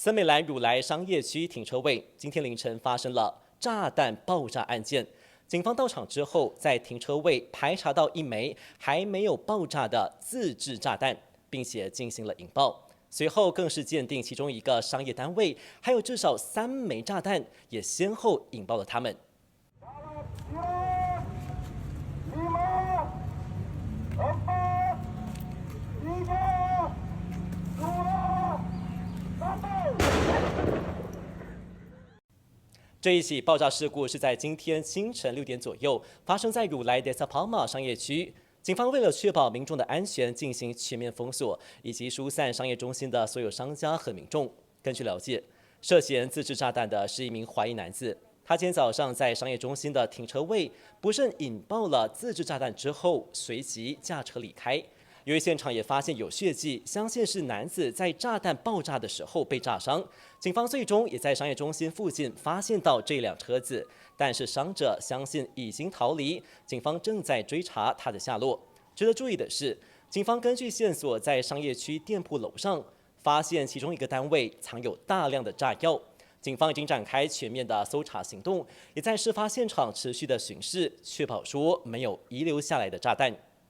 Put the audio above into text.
森美兰汝来商业区停车位今天凌晨发生了炸弹爆炸案件。警方到场之后，在停车位排查到一枚还没有爆炸的自制炸弹，并且进行了引爆。随后更是鉴定其中一个商业单位，还有至少3枚炸弹也先后引爆了它们。这一起爆炸事故是在今天清晨6点左右发生在汝来的萨帕马商业区。警方为了确保民众的安全，进行全面封锁，以及疏散商业中心的所有商家和民众。根据了解，涉嫌自制炸弹的是一名华裔男子。他今天早上在商业中心的停车位不慎引爆了自制炸弹之后，随即驾车离开。由于现场也发现有血迹，相信是男子在炸弹爆炸的时候被炸伤。警方最终也在商业中心附近发现到这辆车子，但是伤者相信已经逃离，警方正在追查他的下落。值得注意的是，警方根据线索在商业区店铺楼上发现其中一个单位藏有大量的炸药。警方已经展开全面的搜查行动，也在事发现场持续的巡视，确保说没有遗留下来的炸弹。